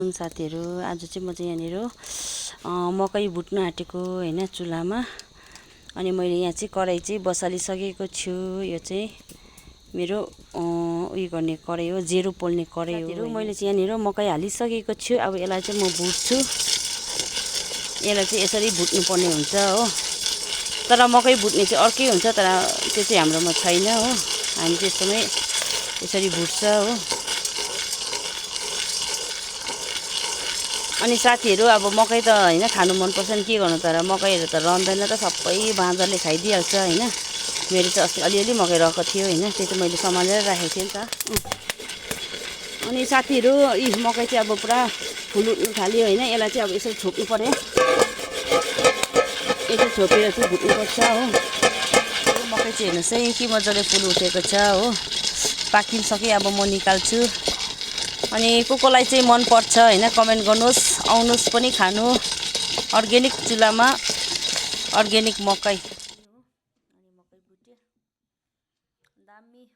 साथीहरु आज चाहिँ म चाहिँ यहाँनिर मकै भुट्न आँटेको हैन चुलामा। अनि मैले यहाँ चाहिँ कराई चाहिँ बसालिसकेको छु। यो चाहिँ मेरो उयो गर्ने कराई हो, जेरो पोल्ने कराई हो। मैले चाहिँ यहाँनिर मकै हालिसकेको छु। अब यसलाई चाहिँ म भुट्छु। यसलाई चाहिँ यसरी भुट्नु पर्ने हुन्छ हो। तर मकै भुट्ने चाहिँ अर्कै हुन्छ, तर त्यो चाहिँ हाम्रोमा छैन हो। हामी चाहिँ यस्तोमै यसरी भुट्छ हो। अनि साथीहरु अब मकै त हैन खानु मन पर्छ नि, के गर्नु, तर मकैहरु त रहँदैन त, सबै बाँदरले खाइदिइहाल्छ हैन। मेरो चाहिँ अस्ति अलिअलि मकै रहेको थियो हैन, त्यो चाहिँ मैले सम्हालेर राखेको थिएँ नि त। अनि साथीहरु यी मकै चाहिँ अब पुरा फुल उठ्नु थाल्यो हैन। यसलाई चाहिँ अब यसरी छोप्नु पर्यो। यसरी छोपेर चाहिँ भुट्नु पर्छ हो। मकै चाहिँ हेर्नुस् है के मजाले फुल उठेको छ हो। पाकिसके अब म निकाल्छु। अनि कोलाई चाहिँ मन पर्छ हैन कमेन्ट गर्नुस्, आउनुस् पनि खानु अर्ग्यानिक चुलामा अर्ग्यानिक मकै। अनि मकै भुट्यो दामी